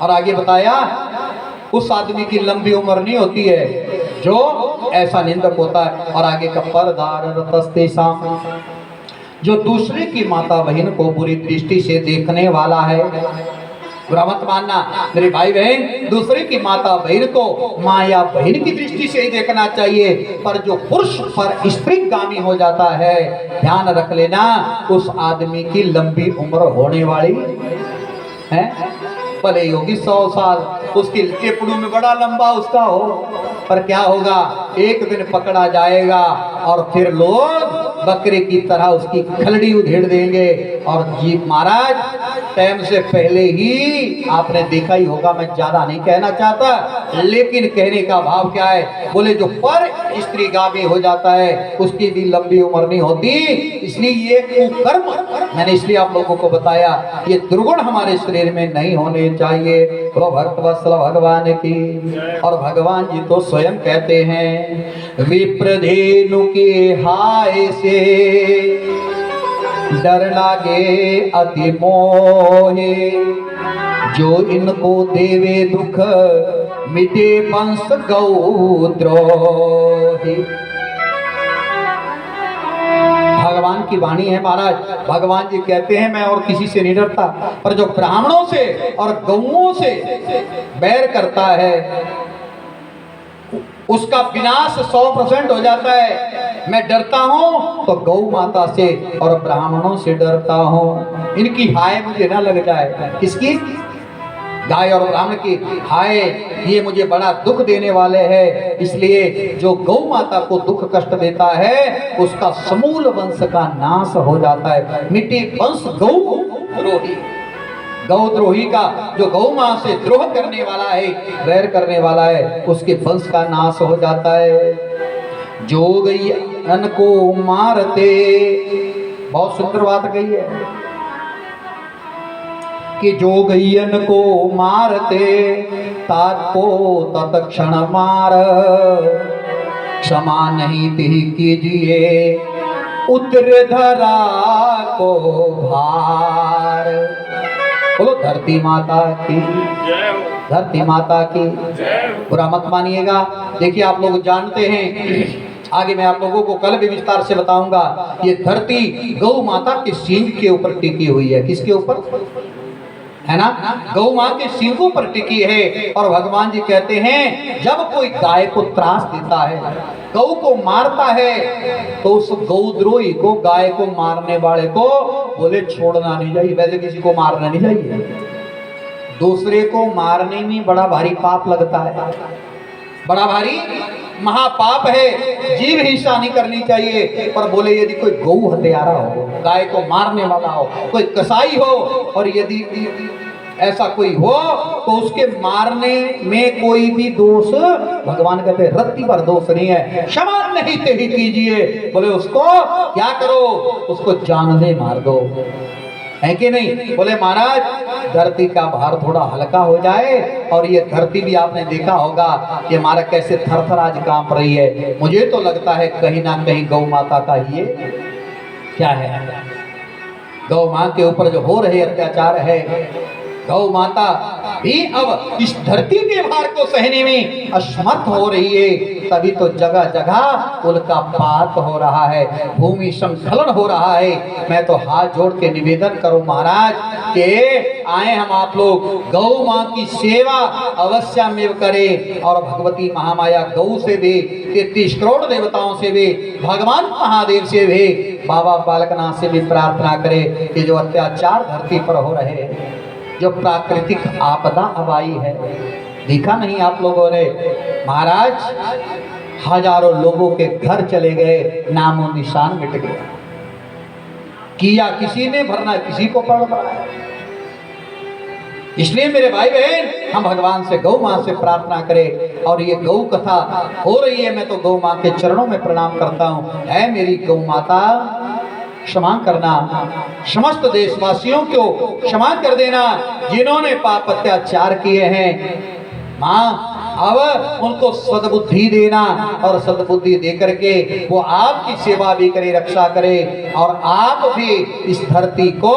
और आगे बताया उस आदमी की लंबी उम्र नहीं होती है जो ऐसा निंदक होता है। और आगे का परदार रतस्ते साम, जो दूसरे की माता बहन को बुरी दृष्टि से देखने वाला है। बुरा मत मानना मेरे भाई बहन, दूसरे की माता बहन को माँ या बहन की दृष्टि से ही देखना चाहिए, पर जो पुरुष पर स्त्री गामी हो जाता है, ध्यान रख लेना उस आदमी की लंबी उम्र होने वाली है। भले ही होगी 100 साल, उसके केपड़ू में बड़ा लंबा उसका हो, पर क्या होगा, एक दिन पकड़ा जाएगा और फिर लोग बकरे की तरह उसकी खलड़ी उधेड़ देंगे। और जी महाराज, टाइम से पहले ही आपने देखा ही होगा, मैं ज्यादा नहीं कहना चाहता, लेकिन कहने का भाव क्या है, बोले जो पर स्त्री गामी हो जाता है उसकी भी लंबी उम्र नहीं होती। इसलिए ये कुकर्म मैंने इसलिए आप लोगों को बताया, ये दुर्गुण हमारे शरीर में नहीं होने चाहिए। तो भक्त वत्सल भगवान की। और भगवान जी तो स्वयं कहते हैं, विप्रधेनु के हाय से डर लागे अति मोहे, जो इनको देवे दुख मिटे वंश गौद्रोही। भगवान की वाणी है महाराज। भगवान जी कहते हैं मैं और किसी से नहीं डरता, पर जो ब्राह्मणों से और गौओं से बैर करता है उसका विनाश 100% हो जाता है। मैं डरता हूं तो गौ माता से और ब्राह्मणों से डरता हूं, इनकी हाय मुझे ना लग जाए। किसकी? गाय और ब्राह्मण की हाय, ये मुझे बड़ा दुख देने वाले हैं। इसलिए जो गौ माता को दुख कष्ट देता है उसका समूल वंश का नाश हो जाता है। मिट्टी वंश गौ द्रोही, गौद्रोही का, जो गौ मां से द्रोह करने वाला है, वैर करने वाला है, उसके वंश का नाश हो जाता है। जो गैयन को मारते, बहुत सुंदर बात कही है कि जो गैयन को मारते ताको तत्क्षण मार, क्षमा नहीं दी कीजिए उतर धरा को भार। बोलो धरती माता की, धरती माता की। बुरा मत मानिएगा। देखिए आप लोग जानते हैं, आगे मैं आप लोगों को कल भी विस्तार से बताऊंगा, ये धरती गौ माता के सींग के ऊपर टिकी हुई है। किसके ऊपर है ना? गौ मां के सींगों पर टिकी है। और भगवान जी कहते हैं जब कोई गाय को त्रास देता है, गौ को मारता है, तो उस गौद्रोही को, गाय को मारने वाले को बोले छोड़ना नहीं चाहिए। वैसे किसी को मारना नहीं चाहिए, दूसरे को मारने में बड़ा भारी पाप लगता है, बड़ा भारी महापाप है, जीव हिंसा नहीं करनी चाहिए। पर बोले यदि कोई गौ हत्यारा हो, गाय को मारने वाला हो, कोई कसाई हो, और यदि ऐसा कोई हो तो उसके मारने में कोई भी दोष, भगवान कहते हैं रत्ती पर दोष नहीं है, क्षमा नहीं तेरी कीजिए। बोले उसको क्या करो, उसको जान से मार दो, है कि नहीं? बोले महाराज धरती का भार थोड़ा हल्का हो जाए। और ये धरती भी आपने देखा होगा कि हमारा कैसे थर-थर आज कांप रही है। मुझे तो लगता है कहीं ना कहीं गौ माता का ये क्या है, गौ मां के ऊपर जो हो रहे अत्याचार है, गौ माता भी अब इस धरती के भार को सहने में असमर्थ हो रही है। तभी तो जगह जगह उल्का पात हो रहा है, भूमि संस्खलन हो रहा है। मैं तो हाथ जोड़ के निवेदन करूं महाराज कि आए हम आप लोग गौ मां की सेवा अवश्य करें। और भगवती महामाया गौ से भी, 33 करोड़ देवताओं से भी, भगवान महादेव से भी, बाबा बालकनाथ से भी प्रार्थना करें कि जो अत्याचार धरती पर हो रहे हैं, जो प्राकृतिक आपदा अब आई है, देखा नहीं आप लोगों ने महाराज, हजारों लोगों के घर चले गए, नामो निशान मिट गया। किया किसी ने, भरना किसी को पड़ रहा है। इसलिए मेरे भाई बहन, हम भगवान से, गौ मां से प्रार्थना करें। और ये गौ कथा हो रही है, मैं तो गौ मां के चरणों में प्रणाम करता हूं। है मेरी गौ माता, क्षमा करना, समस्त देशवासियों को क्षमा कर देना जिन्होंने पाप अत्याचार किए हैं। मां अब उनको सद्बुद्धि देना और सद्बुद्धि दे करके वो आपकी सेवा भी करे, रक्षा करे और आप भी इस धरती को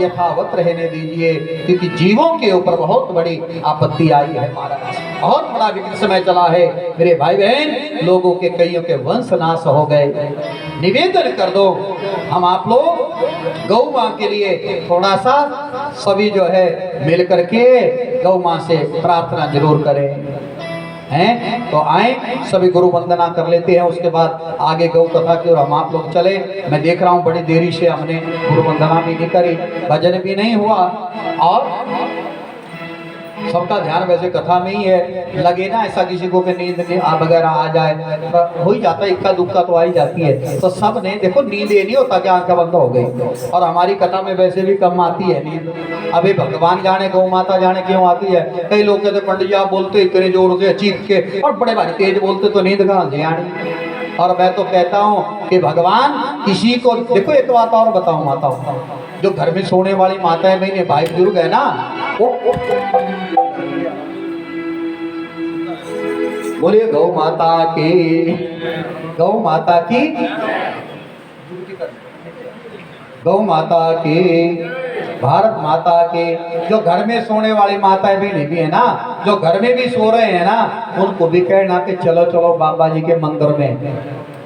यथावत रहने दीजिए, क्योंकि जीवों के ऊपर बहुत बड़ी आपत्ति आई है महाराज। बहुत बड़ा विकट समय चला है मेरे भाई बहन, लोगों के कईयों के वंश नाश हो गए। निवेदन कर दो हम आप लोग गौ माँ के लिए थोड़ा सा सभी जो है मिल करके गौ माँ से प्रार्थना जरूर करें हैं। तो आए सभी गुरु वंदना कर लेते हैं, उसके बाद आगे गौ कथा की और हम आप लोग चले। मैं देख रहा हूँ बड़ी देरी से हमने गुरु वंदना भी नहीं करी, भजन भी नहीं हुआ और सबका ध्यान वैसे कथा में ही है। लगे ना ऐसा किसी को कि नींद वगैरह आ जाए, हो ही जाता है, इक्का दुक्का तो आ ही जाती है। तो सब ने देखो नींद ये नहीं होता कि आंखें बंद हो गई, और हमारी कथा में वैसे भी कम आती है नींद। अभी भगवान जाने गौ माता जाने क्यों आती है। कई लोग कहते पंडित जी आप बोलते इतने जोर से चीख के और बड़े भारी तेज बोलते तो नींद कहाँ से आनी। और मैं तो कहता हूँ कि भगवान किसी को देखो, एक बात और बताऊँ माताओं, जो घर में सोने वाली माता है, मैंने भाई बुजुर्ग है ना, वो बोलिए गौ माता की, गौ माता की, गौ माता की, भारत माता के। जो घर में सोने वाली माताएं भी है ना, जो घर में भी सो रहे हैं ना, उनको भी कहना कि चलो चलो बाबा जी के मंदिर में।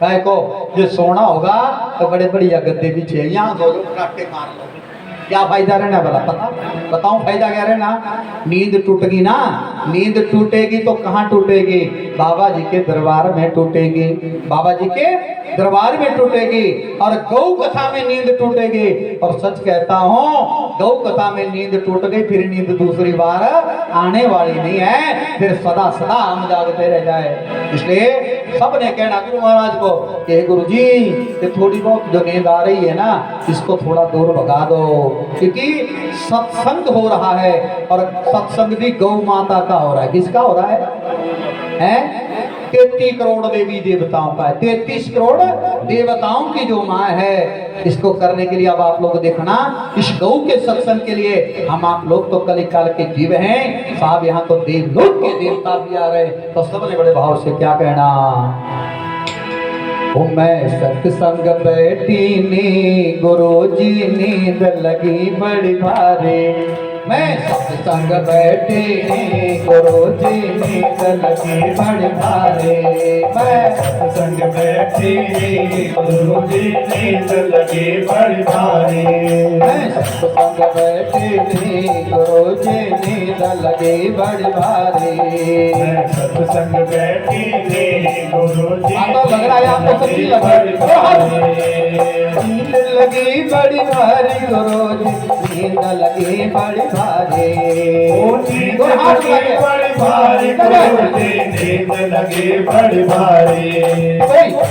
कहे को जो सोना होगा तो बड़े बढ़िया गद्दे भी चाहिए, यहाँ सो लो, फटाके मार लो। क्या फायदा रहना भला, पता बताऊं फायदा क्या रहना। नींद टूटेगी ना, नींद टूटेगी तो कहाँ टूटेगी, बाबा जी के दरबार में टूटेगी, बाबा जी के दरबार में टूटेगी। और गौ कथा में नींद टूटेगी। और सच कहता हूँ गौ कथा में नींद टूट गई, फिर नींद दूसरी बार आने वाली नहीं है, फिर सदा सदा हम जागते रह जाए। इसलिए सबने कहना गुरु महाराज को कि गुरु जी ये थोड़ी बहुत जो नींद आ रही है ना, इसको थोड़ा दूर भगा दो, क्योंकि सत्संग हो रहा है। और सत्संग भी गौ माता का हो रहा है। किसका हो रहा है? 33 करोड़ देवी देवताओं का है। 33 करोड़ देवताओं की जो माँ है, इसको करने के लिए अब आप लोग देखना, इस गौ के सत्संग के लिए हम आप लोग तो कलिकाल के जीव हैं साहब, यहाँ तो देवलोक के देवता भी आ रहे। तो सबने बड़े भाव से क्या कहना, मैं सत्संग बैठी नी गुरु जी नींद लगी बड़ी भारी, मैं सत्संग बैठी नी गुरु जी नींद लगी बड़ी भारी, मैं सत्संग बैठी गुरु जी नींद लगी बड़ी भारी, मैं सत्संग बैठी नी गुरु जी नींद लगी बड़ी भारी, मैं सत्संग बैठी गुरु जी तो लग रहा है आपको सच्ची लग नींद लगी बड़ी भारी, गुरु जी नींद लगी बड़ी भारी, नींद लगी बड़ी भारी, गुरु जी नींद लगी बड़ी भारी,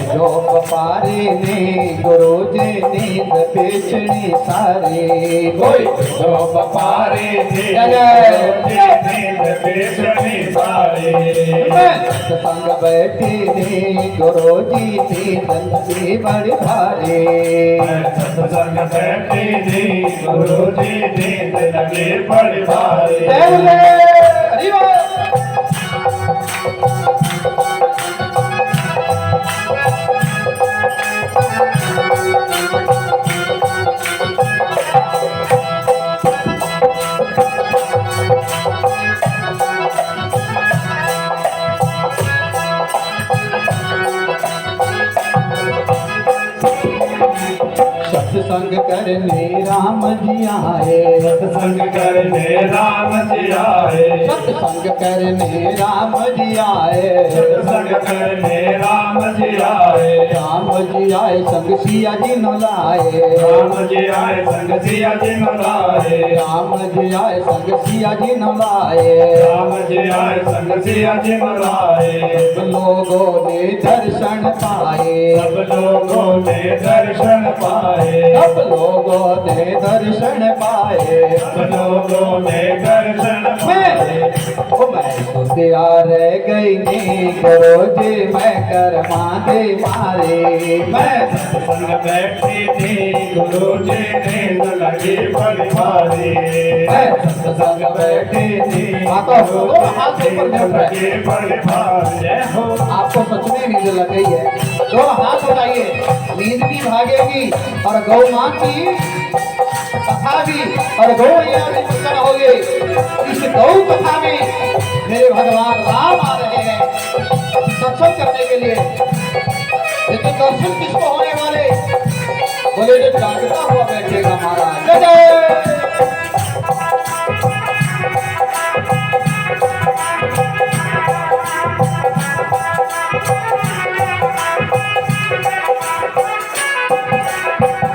जो पारी ने गुरु जी नींद बेचनी सारी, कोई जो पारी नींद बेचनी सारी, संग बैठी ने गुरु जी नींद लगी बड़ी भारी, सत्संग बैठी गुरु जी नींद लगी बड़ी भारी। सत्संग करने राम जी आए, सत्संग करने राम जी आए, सत्संग करने राम जी आए, सत्संग करने राम जी आए, राम जी आए संग सिया जी न लाए, राम जी आए संग सिया जी न लाए, राम जी आए संग सिया जी न लाए, राम जी आए संग सिया जी न लाए, सब लोगों ने दर्शन पाए, सब लोगों ने दर्शन पाए, सब लोगों ने दर्शन पाए, सब लोगों ने दर्शन पाए, ओ मैं तो तैयार रह गई नी करो जे मैं कर्मा दे मारे। मैं सत्संग बैठी थी गुरु जी नींद लगी बड़ी भारी। मैं सत्संग बैठी थी आता हो हाथ ऊपर नींद लगी बड़ी भारी। जय हो। आपको सच में नींद लग गई है? दोनों हाथ उठाइए। नींद भी भागेगी और गौ मां की कथा भी और गौ मैया भी प्रसन्न होंगे। इस गौ कथा में मेरे भगवान राम आ रहे हैं सत्संग करने के लिए। लेकिन दर्शन किसको होने वाले? बोले जो जागता हुआ बैठेगा महाराज। जय जय।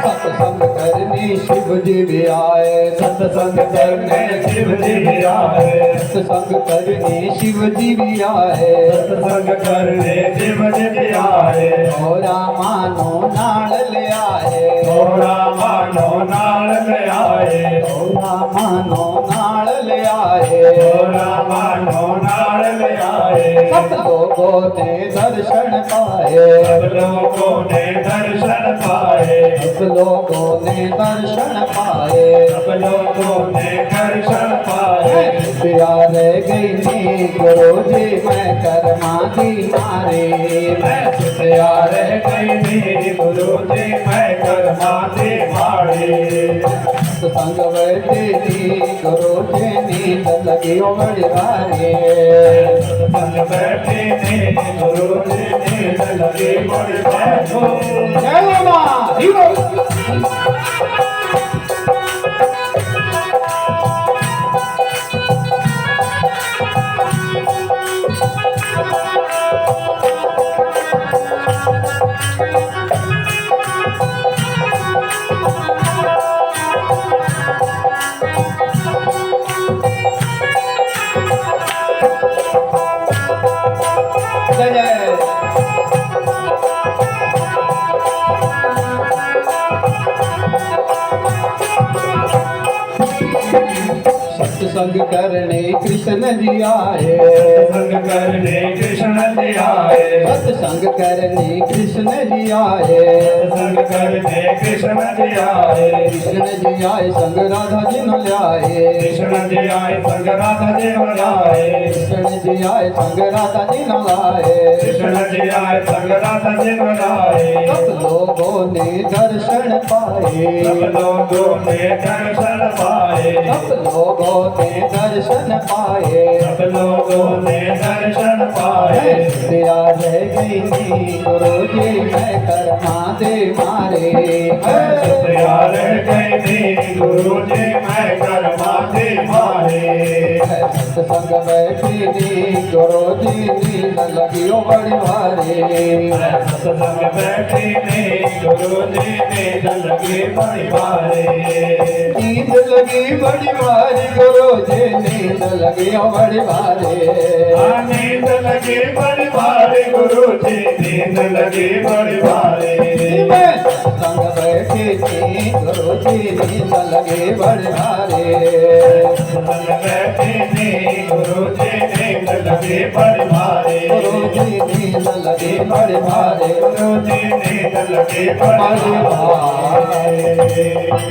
सत्संग करने शिव जी भी आए। सत्संग करने शिव जी भी आए। सत्संग करने शिव जी भी आए। सत्संग करने शिव जी भी आए। थोड़ा मानो नाल ले आए। थोड़ा मानो नाल ले आए। थोड़ा मानो नाल ले आए। थोड़ा मानो नाल ले आए। सब लोगों ने दर्शन पाए। सब लोगों ने दर्शन पाए। सब लोगों ने दर्शन पाए। सब लोगों ने दर्शन पाए। प्यार गई नी गुरु जी मैं कर्मा दी मारे। मैं प्यार गई नी गुरु जी मैं कर्मा दी मारे। संग बैठे नी गुरु जी नींद लगी बड़ी भारी। संग बैठे ने गुरु जी नींद लगी बड़ी भारी। जय मां हीरो। जय जय। सत्संग करने कृष्ण जी आए। संग करने कृष्ण जी आए। सत्संग करने कृष्ण जी आए। संग करने कृष्ण जी आए। कृष्ण जी आए संग राधा जी न लाए। कृष्ण जी आए संग राधा जी लाए। कृष्ण जी आए संग राधा जी न लाए। कृष्ण जी आए संग राधा जी लाए। सब लोगों ने दर्शन पाए। सब लोगों ने दर्शन पाए। सब लोगों ने दर्शन पाए। सब लोगों ने दर्शन पाए। तेरा रह गई नी गुरु जी मैं कर्मा दे मारे। प्यार गए नी गुरु जी मैं कर्मा दे मारे। सत्संग बैठी नी गुरु जी नींद लगी बड़ी भारी। सत्संग बैठी ने गुरु जी नींद लगी बड़ी भारी। नींद लगी बड़ी भारी गुरु जी नींद लगी बड़ी भारी। नींद लगी बड़ी भारी गुरु जी नींद लगी बड़ी भारी। मैं सत्संग बैठी थी गुरु जी नींद लगी बड़ी भारी। सत्संग बैठी ने गुरु जी नींद लगी बड़ी भारी। गुरु जी नींद लगी बड़ी भारी। गुरु जी नींद लगी बड़ी भारी।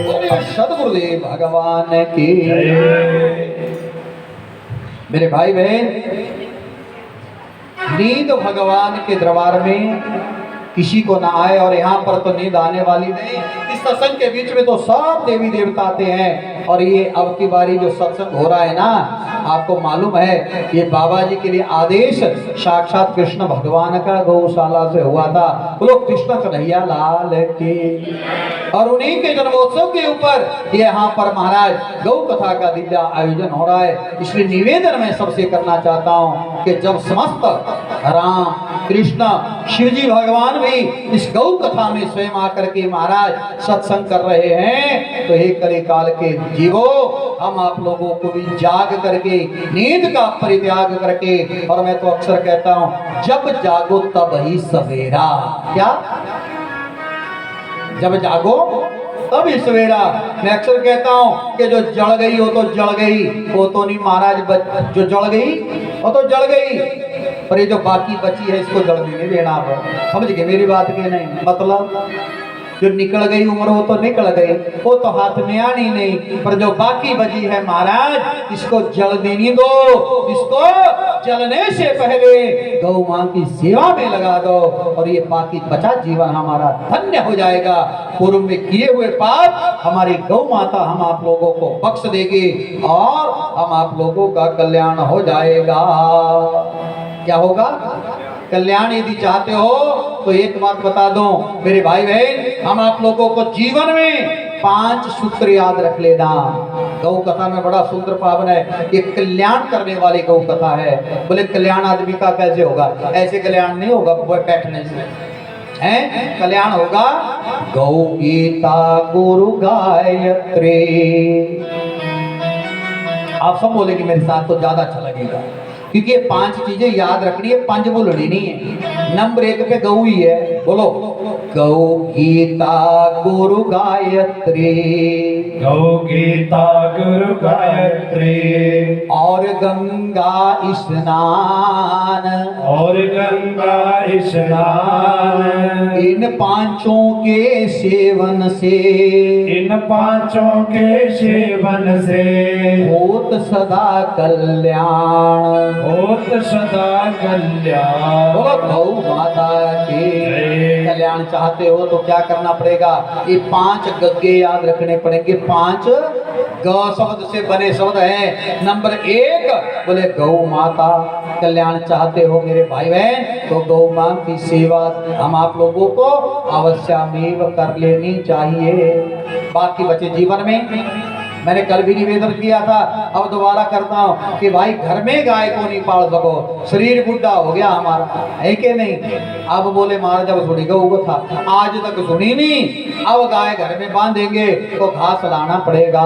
बोलिए सद्गुरुदेव भगवान की। मेरे भाई बहन, नींद भगवान के दरबार में किसी को ना आए और यहाँ पर तो नींद आने वाली नहीं। इस सत्संग के बीच में तो सब देवी देवता आते हैं और ये अब की बारी जो सत्संग हो रहा है ना, आपको मालूम है ये बाबा जी के लिए आदेश साक्षात कृष्ण भगवान का गौशाला से हुआ था। बोलो कृष्ण कन्हैया लाल की। और उन्हीं के जन्मोत्सव के ऊपर यहाँ पर महाराज गौ कथा का दिव्य आयोजन हो रहा है। इसलिए निवेदन मैं सबसे करना चाहता हूँ कि जब समस्त राम कृष्ण शिवजी भगवान भी इस गौ कथा में स्वयं आकर के महाराज सत्संग कर रहे हैं, तो हे कले काल के जीवो, हम आप लोगों को भी जाग करके नींद का परित्याग करके, और मैं तो अक्सर कहता हूं जब जागो तब ही सवेरा। क्या? जब जागो तब इस सवेरा मैं अक्सर कहता हूँ कि जो जल गई वो तो जल गई, वो तो नहीं महाराज, जो जल गई वो तो जल गई, पर ये जो बाकी बची है इसको जलने नहीं देना। आप समझ गए मेरी बात के नहीं? मतलब जो निकल गई उम्र वो तो निकल गई, वो तो हाथ में आनी नहीं, पर जो बाकी बची है महाराज इसको जलने नहीं दो, इसको जलने से पहले गौ मां की सेवा में लगा दो और ये बाकी बचा जीवन हमारा धन्य हो जाएगा। पूर्व में किए हुए पाप हमारी गौ माता हम आप लोगों को बख्श देगी और हम आप लोगों का कल्याण हो जाएगा। क्या होगा? कल्याण यदि चाहते हो तो एक बात बता दो मेरे भाई बहन, हम आप लोगों को जीवन में 5 सूत्र याद रख लेना। गौ कथा में बड़ा सुंदर पावन है, ये कल्याण करने वाली गौ कथा है। बोले कल्याण आदमी का कैसे होगा? ऐसे कल्याण नहीं होगा बैठने से, है कल्याण होगा गौ गीता गुरु गायत्री। आप सब बोलेंगे मेरे साथ तो ज्यादा अच्छा लगेगा, क्योंकि ये 5 चीजें याद रखनी है, 5 बोलनी नहीं है। नंबर 1 पे गौ ही है, बोलो गौ गीता गुरु गायत्री, गौ गीता गुरु गायत्री, और गंगा स्नान, और गंगा स्नान, इन 5 के सेवन से, इन 5 के सेवन से होत सदा कल्याण, होत सदा कल्याण। बोलो गौ माता के कल्याण चाहते हो तो क्या करना पड़ेगा? ये 5 गग्गे याद रखने पड़ेंगे। 5 ग शब्द से बने शब्द हैं। नंबर 1 बोले गौ माता। कल्याण चाहते हो मेरे भाई बहन तो गौ मां की सेवा हम आप लोगों को अवश्यमेव कर लेनी चाहिए। बाकी बचे जीवन में मैंने कल भी निवेदन किया था, अब दोबारा करता हूँ कि भाई घर में गाय को नहीं पाल सको, शरीर बुढ़ा हो गया हमारा, है कि नहीं? अब बोले महाराज जब सुनी गौ को था, आज तक सुनी नहीं, अब गाय घर में बांधेंगे तो घास लाना पड़ेगा,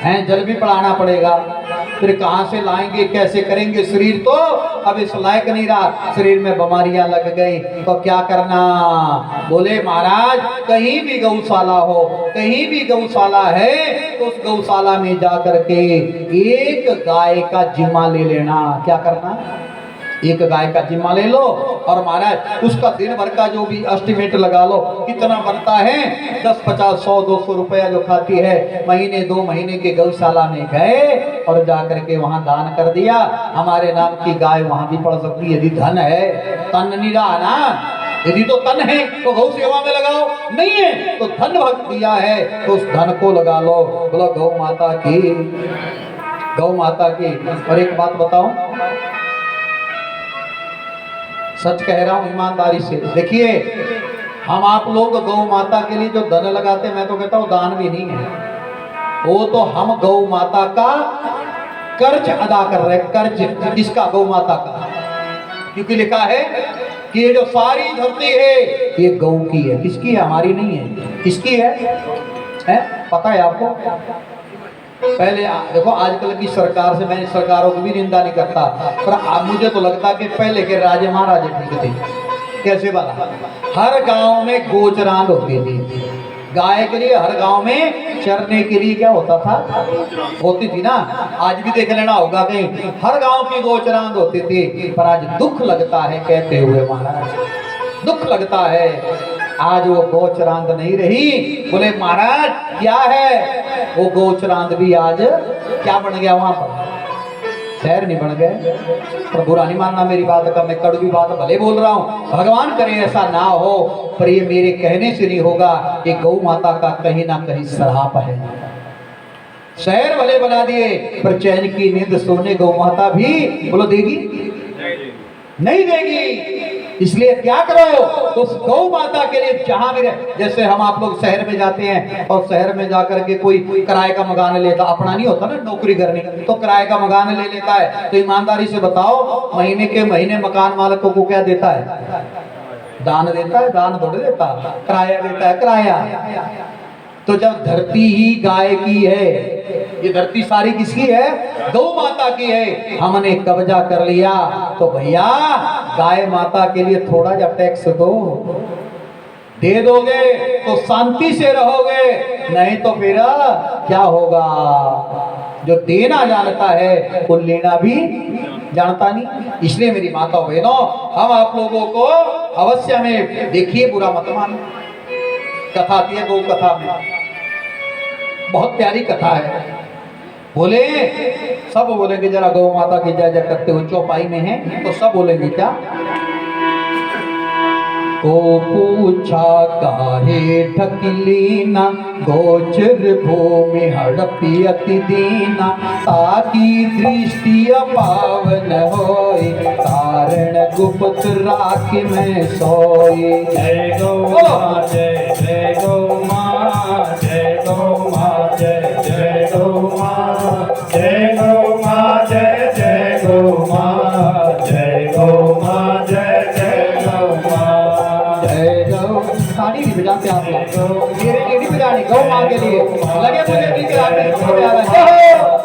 हैं जल भी पड़ाना पड़ेगा, फिर कहाँ से लाएंगे, कैसे करेंगे? शरीर तो अब इस लायक नहीं रहा, शरीर में बीमारियां लग गई तो क्या करना? बोले महाराज कहीं भी गौशाला हो, कहीं भी गौशाला है तो उस गौशाला में जा करके एक गाय का जिम्मा ले लेना। क्या करना? एक गाय का जिम्मा ले लो और महाराज उसका दिन भर का जो भी एस्टिमेट लगा लो कितना बनता है, 10, 50, 100, 200 रुपया जो खाती है, महीने 2 महीने के गौशाला में गए और जाकर के वहां दान कर दिया। हमारे नाम की गाय वहां भी पड़ सकती है यदि धन है, तन नहीं रहा ना। यदि तो तन है तो गौ सेवा में लगाओ, नहीं है तो धन भक्त दिया है तो उस धन को लगा लो। बोलो गौ माता की, गौ माता की। और एक बात बताऊं, सच कह रहा हूं ईमानदारी से, देखिए हम आप लोग गौ माता के लिए जो धन लगाते हैं, मैं तो कहता हूं दान भी नहीं है, वो तो हम गौ माता का कर्ज अदा कर रहे हैं। कर्ज किसका? गौ माता का, क्योंकि लिखा है कि ये जो सारी धरती है ये गौ की है, किसकी है? हमारी नहीं है, किसकी है? पता है आपको? पहले देखो आजकल की सरकार से, मैं सरकारों की भी निंदा नहीं करता, पर अब मुझे तो लगता कि पहले के राजे महाराजे ठीक थे। कैसे बना? हर गांव में गोचरांद होती थी गाय के लिए, हर गांव में चरने के लिए क्या होता था? होती थी ना। आज भी देख लेना होगा कहीं, हर गांव की गोचरांद होती थी। पर आज दुख लगता है कहते हुए महाराज, दुख लगता है आज वो गोचरांद नहीं रही। बोले महाराज क्या है? वो गोचरांद भी आज क्या बन गया? वहां पर शहर नहीं बन गए। पर बुरा नहीं मानना मेरी बात का, मैं कड़वी बात भले बोल रहा हूँ, भगवान करे ऐसा ना हो, पर ये मेरे कहने से नहीं होगा। ये गौ माता का कहीं ना कहीं श्राप है। शहर भले बना दिए पर चैन की नींद सोने गौ माता भी बोलो देगी? नहीं देगी। इसलिए क्या करो तो उस गौ माता के लिए जहां भी रहे, जैसे हम आप लोग शहर में जाते हैं और शहर में जाकर के कोई किराए का मकान लेता, अपना नहीं होता ना नौकरी करने, तो किराए का मकान ले लेता है, तो ईमानदारी से बताओ महीने के महीने मकान मालिकों को क्या देता है? दान देता है? दान थोड़े देता, किराया देता है, किराया। तो जब धरती ही गाय की है, ये धरती सारी किसकी है? गौ माता की है। हमने कब्जा कर लिया तो भैया गाय माता के लिए थोड़ा जा टैक्स दो, दे दोगे तो शांति से रहोगे, नहीं तो फिर क्या होगा। जो देना जानता है वो लेना भी जानता नहीं। इसलिए मेरी माता बहनों, हम आप लोगों को अवश्य में देखिए, बुरा मत मान। कथा आती है गौ कथा में, बहुत प्यारी कथा है। बोले सब बोलेंगे जरा गौ माता की जय जय करते हुए, चौपाई में है तो सब बोलेंगे क्या। को पूछा काहे ढकलीना, गोचर भूमि हड़पी अति दीना, ताकि दृष्टि पावन होई, कारण गुप्त राख में सोई। जय गौ मां जय जय गौ मां, जय गौ मां जय जय गौ मां, जय गौ मां जय जय गौ मां, जय गौ मां जय जय गौ मां। जय गौ, ताली नहीं बजाते आप लोग, मेरे लिए नहीं बजानी, गौ मां के लिए लगे मुझे नीचे आते समझ आ रहा है।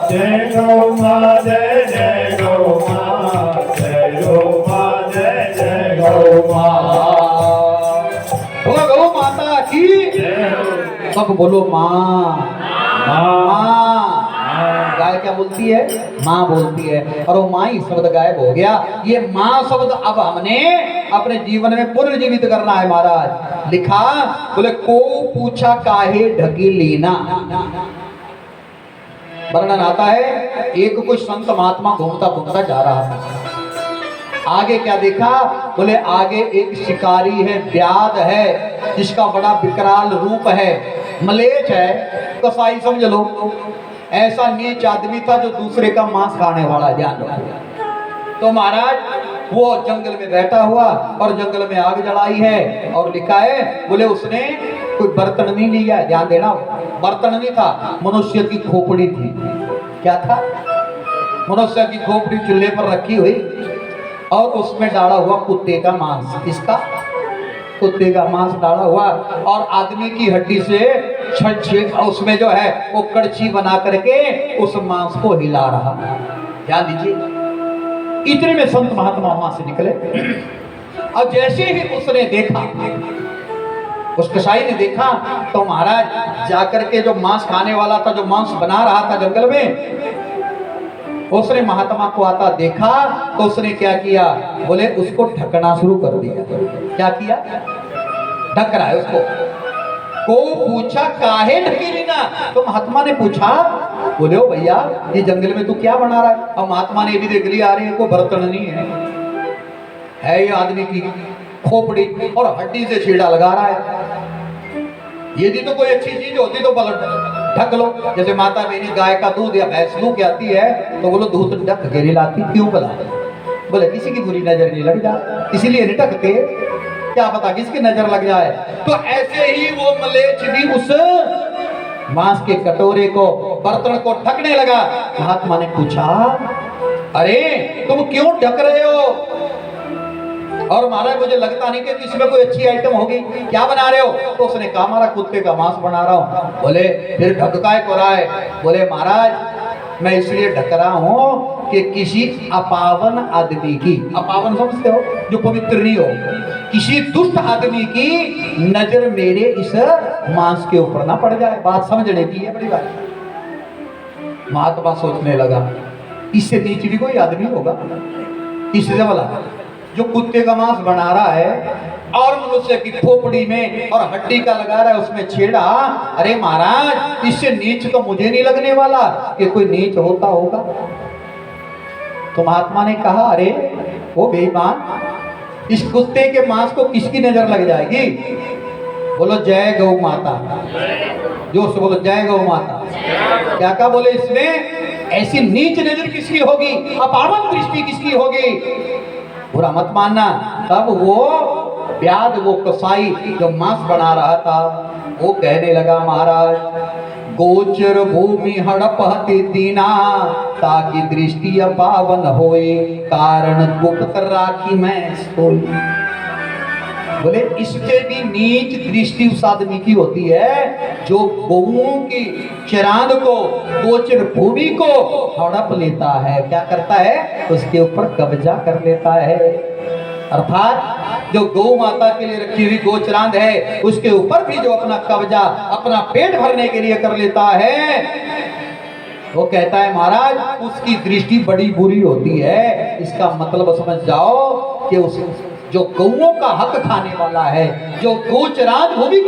जय गौ मां जय जय गौ मां, जय गौ मां जय जय गौ मां। बोलो गौ माता की, सब बोलो माँ माँ। गाय क्या बोलती है, माँ बोलती है, और वो माँ ही शब्द गायब हो गया। ये माँ शब्द अब हमने अपने जीवन में पुनर्जीवित करना है महाराज। लिखा बोले को पूछा काहे ढकी लीना। वर्णन आता है, एक कोई संत महात्मा घूमता घूमता जा रहा था। आगे क्या देखा, बोले आगे एक शिकारी है, व्याध है, जिसका बड़ा विकराल रूप है, मलेच्छ है, कसाई समझ लो। ऐसा नीच आदमी था जो दूसरे का मांस खाने वाला, ध्यान रखो। तो महाराज वो जंगल में बैठा हुआ और जंगल में आग जलाई है, और लिखा है बोले उसने कोई बर्तन नहीं लिया, ध्यान देना, बर्तन नहीं था, मनुष्य की खोपड़ी थी। क्या था, मनुष्य की खोपड़ी चूल्हे पर रखी हुई, और उसमें डाला हुआ कुत्ते का मांस। किसका, कुत्ते का मांस डाला हुआ, और आदमी की हड्डी से उसमें जो है वो कड़छी बना करके उस मांस को हिला रहा। ध्यान दीजिए, इतने में संत महात्मा वहां से निकले। और जैसे ही उसने देखा, उस कसाई ने देखा, तो महाराज जाकर के जो मांस खाने वाला था, जो मांस बना रहा था जंगल में, उसने महात्मा को आता देखा, तो उसने क्या किया, बोले उसको ढकना शुरू कर दिया। क्या किया, ढक रहा है उसको। को पूछा काहे ढकी लीना, तो महात्मा ने पूछा, बोले ओ भैया ये जंगल में तू क्या बना रहा है। और महात्मा ने भी देख लिया, अरे को बर्तन नहीं है ये आदमी की खोपड़ी और हड्डी से छेड़ा लगा रहा है। यदि तो कोई अच्छी चीज होती तो ढक लो, जैसे माता मेरी गाय का दूध या भैंस दूध आती है तो बोलो दूध ढक के लाती, क्यों बोला, बोले किसी की बुरी नजर नहीं लग जाए, इसीलिए नहीं ढकते, क्या पता किसकी नजर लग जाए। तो ऐसे ही वो मलेच्छ भी उस मांस के कटोरे को, बर्तन को ढकने लगा। महात्मा ने पूछा, अरे तुम क्यों ढक रहे हो। और महाराज मुझे लगता नहीं कि इसमें कोई अच्छी आइटम होगी, क्या बना रहे हो। तो उसने कहा हमारा कुत्ते का मांस बना रहा हूँ। बोले फिर ढक काय को रहा है। बोले महाराज मैं इसलिए ढक रहा हूँ कि किसी अपावन आदमी की, अपावन समझते हो जो पवित्र नहीं हो, किसी दुष्ट आदमी की नजर मेरे इस मांस के ऊपर ना पड़ जाए। बात समझने की है बड़ी बात। महात्मा सोचने लगा, इससे नीचे भी कोई आदमी होगा, इससे वाला जो कुत्ते का मांस बना रहा है और मनुष्य की खोपड़ी में और हड्डी का लगा रहा है उसमें छेड़ा। अरे महाराज इससे नीच तो मुझे नहीं लगने वाला कि कोई नीच होता होगा। तो महात्मा ने कहा, अरे वो बेईमान, इस कुत्ते के मांस को किसकी नजर लग जाएगी। बोलो जय गौ माता, जोर से बोलो जय गौ माता। क्या क्या बोले, इसमें ऐसी नीच नजर किसकी होगी, अपावन दृष्टि किसकी होगी। बुरा मत मानना। तब वो व्याध, वो कसाई जो मांस बना रहा था, वो कहने लगा, महाराज गोचर भूमि हड़पहति दीना, ताकि दृष्टि अपावन होए, कारण गुप्त राखी मैं सोई। बोले इससे भी नीच दृष्टि उस आदमी की होती है जो गौओं की चरान को, गोचर भूमि को हड़प लेता है। क्या करता है, उसके ऊपर कब्जा कर लेता है। अर्थात जो गौ माता के लिए रखी हुई गोचरांद है उसके ऊपर भी जो अपना कब्जा अपना पेट भरने के लिए कर लेता है, वो कहता है महाराज उसकी दृष्टि बड़ी बुरी होती है। इसका मतलब समझ जाओ कि उस जो गौओं का हक खाने वाला है, जो गोचरांद वो भी